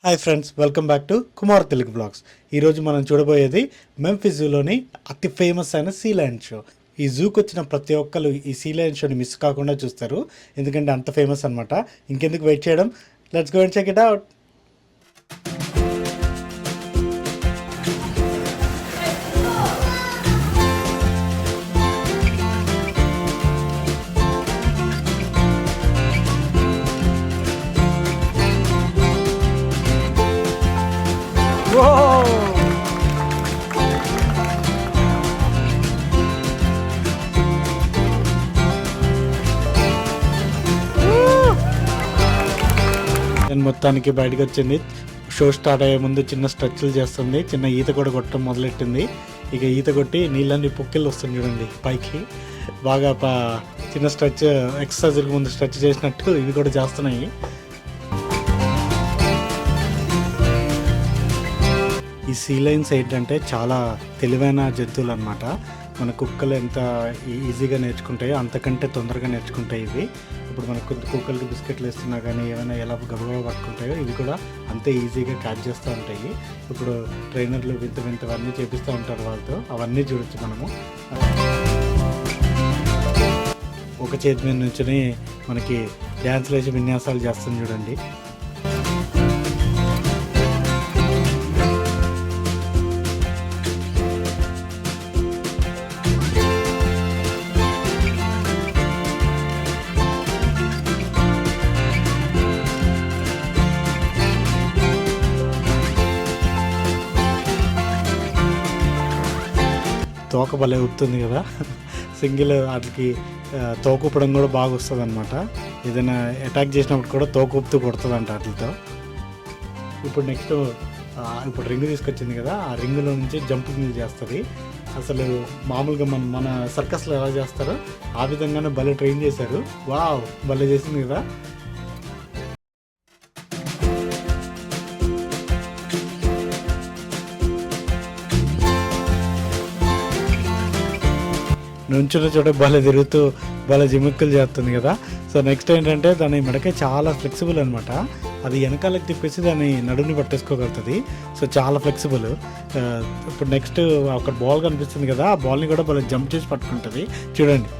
Hi friends, welcome back to Kumar Telugu blogs. ఈరోజు మనం చూడబోయేది మెంఫిస్ జూలోని అతి ఫేమస్ అయిన సీ లయన్ షో. ఈ జూకి వచ్చిన ప్రతి ఒక్కరు ఈ సీ లయన్ షోని మిస్ కాకుండా చూస్తారు, ఎందుకంటే అంత ఫేమస్ అనమాట. ఇంకెందుకు వెయిట్ చేయడం, let's go and check it out. నేను మొత్తానికి బయటకు వచ్చింది. షో స్టార్ట్ అయ్యే ముందు చిన్న స్ట్రెచ్లు చేస్తుంది, చిన్న ఈత కూడా కొట్టడం మొదలెట్టింది. ఇక ఈత కొట్టి నీళ్ళన్నీ పొక్కిళ్ళు వస్తుంది చూడండి పైకి. బాగా చిన్న స్ట్రెచ్, ఎక్సర్సైజ్కి ముందు స్ట్రెచ్ చేసినట్టు ఇవి కూడా చేస్తున్నాయి. ఈ సీ లయన్స్ ఏంటంటే చాలా తెలివైన జంతువులు అనమాట. మన కుక్కలు ఎంత ఈజీగా నేర్చుకుంటాయో అంతకంటే తొందరగా నేర్చుకుంటాయి ఇవి. ఇప్పుడు మన కుక్కలకి బిస్కెట్లు ఇస్తున్నా కానీ ఏమైనా ఎలా గబగబా పట్టుకుంటాయో ఇవి కూడా అంతే ఈజీగా క్యాచ్ చేస్తూ ఉంటాయి. ఇప్పుడు ట్రైనర్లు వింతవన్నీ చేపిస్తూ ఉంటారు వాళ్ళతో, అవన్నీ చూడొచ్చు మనము. ఒక చేతి మీద నుంచుని మనకి డ్యాన్స్లు వేసి విన్యాసాలు చేస్తుంది చూడండి. తోక భలే ఊపుతుంది కదా, సింగిల్ వాటికి తోక ఊపడం కూడా బాగా వస్తుంది అనమాట. ఏదైనా అటాక్ చేసినప్పుడు కూడా తోక ఊపుతూ కొడుతుంది అంట వాటితో. ఇప్పుడు నెక్స్ట్ ఇప్పుడు రింగ్ తీసుకొచ్చింది కదా, ఆ రింగులో నుంచి జంపింగ్ చేస్తుంది. అసలు మామూలుగా మన సర్కస్లో ఎలా చేస్తారో ఆ విధంగానే భలే ట్రైన్ చేశారు. వావ్, భలే చేసింది కదా. నుంచున్న చోట భలే తిరుగుతూ భలే జిమ్మిక్కులు చేస్తుంది కదా. సో నెక్స్ట్ ఏంటంటే దాని మెడకే చాలా ఫ్లెక్సిబుల్ అనమాట. అది వెనకాలకి తిప్పేసి దాన్ని నడుని పట్టేసుకోగలుగుతుంది. సో చాలా ఫ్లెక్సిబుల్. ఇప్పుడు నెక్స్ట్ ఒక బాల్ కనిపిస్తుంది కదా, ఆ బాల్ని కూడా భలే జంప్ చేసి పట్టుకుంటుంది చూడండి.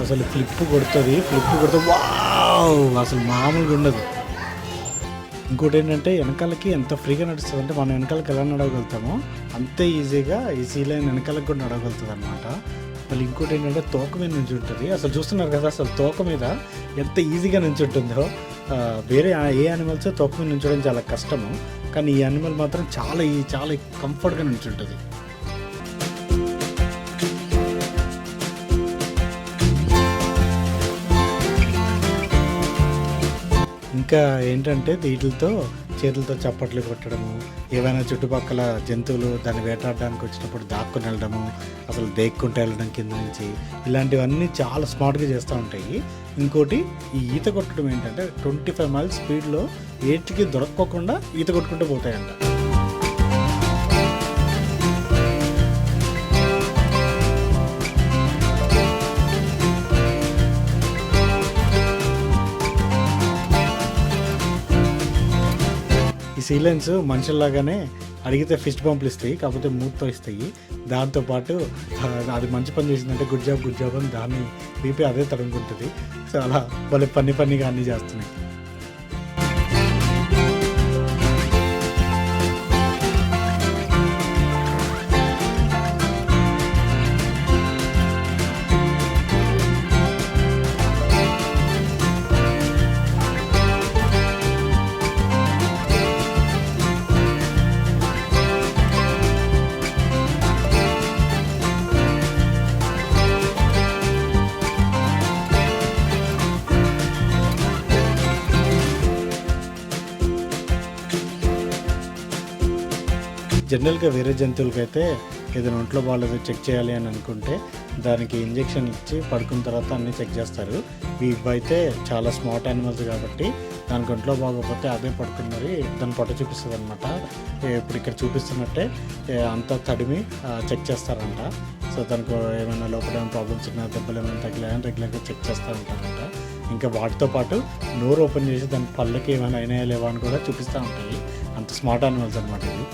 అసలు ఫ్లిప్ కొడితే వావ్, అసలు మామూలుగా ఉండదు. ఇంకోటి ఏంటంటే వెనకాలకి ఎంత ఫ్రీగా నడుస్తుంది అంటే మనం వెనకాలకి ఎలా నడవగలుగుతామో అంతే ఈజీగా ఈ సీ లయన్ వెనకాలకి కూడా నడవగలుగుతుంది అనమాట. మళ్ళీ ఇంకోటి ఏంటంటే తోక మీద నుంచి ఉంటుంది. అసలు చూస్తున్నారు కదా, అసలు తోక మీద ఎంత ఈజీగా నుంచి ఉంటుందో. వేరే ఏ యానిమల్స్ తోక మీద నుంచడం చాలా కష్టము, కానీ ఈ యానిమల్ మాత్రం చాలా కంఫర్ట్గా నుంచి ఉంటుంది. ఇంకా ఏంటంటే వీటితో చేతులతో చప్పట్లు కొట్టడము, ఏవైనా చుట్టుపక్కల జంతువులు దాన్ని వేటాడడానికి వచ్చినప్పుడు దాక్కుని వెళ్ళడము, అసలు దేక్కుంటూ వెళ్ళడం కింద నుంచి, ఇలాంటివన్నీ చాలా స్మార్ట్గా చేస్తూ ఉంటాయి. ఇంకోటి ఈ ఈత కొట్టడం ఏంటంటే 25 మైల్స్ స్పీడ్లో ఏటికి దొరక్కోకుండా ఈత కొట్టుకుంటూ పోతాయంట. ఈ సీ లయన్స్ మనుషుల్లాగానే అడిగితే ఫిస్ట్ పంపులు ఇస్తాయి, కాకపోతే మూతతో ఇస్తాయి. దాంతోపాటు అది మంచి పని చేసిందంటే గుడ్ జాబ్ అని దాన్ని బీపీ అదే తడుముకుంటుంది. సో అలా భలే పన్నిగా అన్నీ చేస్తున్నాయి. జనరల్గా వేరే జంతువులకి అయితే ఏదైనా ఒంట్లో బాగాలేదో చెక్ చేయాలి అని అనుకుంటే దానికి ఇంజెక్షన్ ఇచ్చి పడుకున్న తర్వాత అన్నీ చెక్ చేస్తారు. ఇవైతే చాలా స్మార్ట్ యానిమల్స్ కాబట్టి దానికి ఒంట్లో బాగోకపోతే అదే పడుకుని మరి దాని పొట్ట చూపిస్తుంది అనమాట. ఇప్పుడు ఇక్కడ చూపిస్తున్నట్టే అంతా తడిమి చెక్ చేస్తారంట. సో దానికి ఏమైనా లోపల ఏమైనా ప్రాబ్లమ్స్ ఉన్నా, దెబ్బలు ఏమైనా తగిలాయని రెగ్యులర్గా చెక్ చేస్తూ ఉంటారంట. ఇంకా వాటితో పాటు నోరు ఓపెన్ చేసి దాని పళ్ళకి ఏమైనా అయినాయా లేవా అని కూడా చూపిస్తూ ఉంటాయి. అంత స్మార్ట్ యానిమల్స్ అనమాట ఇది.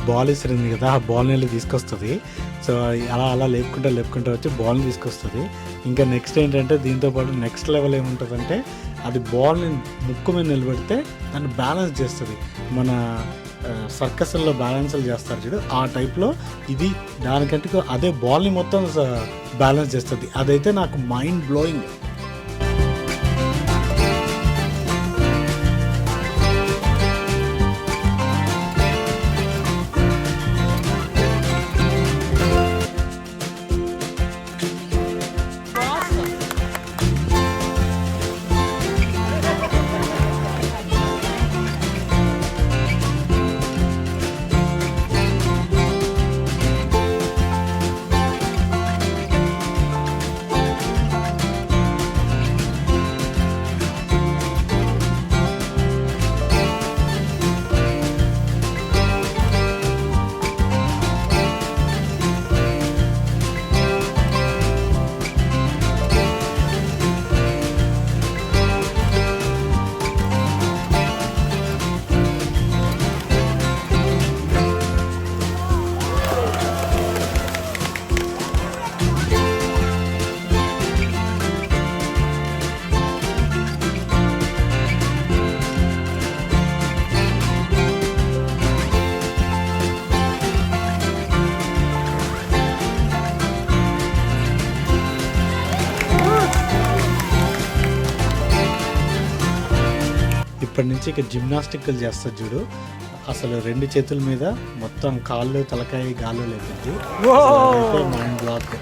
బాల్ ఇస్తుంది కదా, ఆ బాల్ని వెళ్ళి తీసుకొస్తుంది. సో అలా అలా లేపుకుంటూ వచ్చి బాల్ని తీసుకొస్తుంది. ఇంకా నెక్స్ట్ ఏంటంటే దీంతో పాటు నెక్స్ట్ లెవెల్ ఏముంటుందంటే అది బాల్ని ముక్కు మీద నిలబెడితే దాన్ని బ్యాలెన్స్ చేస్తుంది. మన సర్కస్లో బ్యాలెన్స్లు చేస్తారు చూడు, ఆ టైప్లో ఇది దానికంటే అదే బాల్ని మొత్తం బ్యాలెన్స్ చేస్తుంది. అదైతే నాకు మైండ్ బ్లోయింగ్. ఇప్పటి నుంచి ఇక జిమ్నాస్టిక్లు చేస్తుంది చూడు. అసలు 2 చేతుల మీద మొత్తం కాళ్ళు తలకాయ గాల్లో లేపింది. Mind black.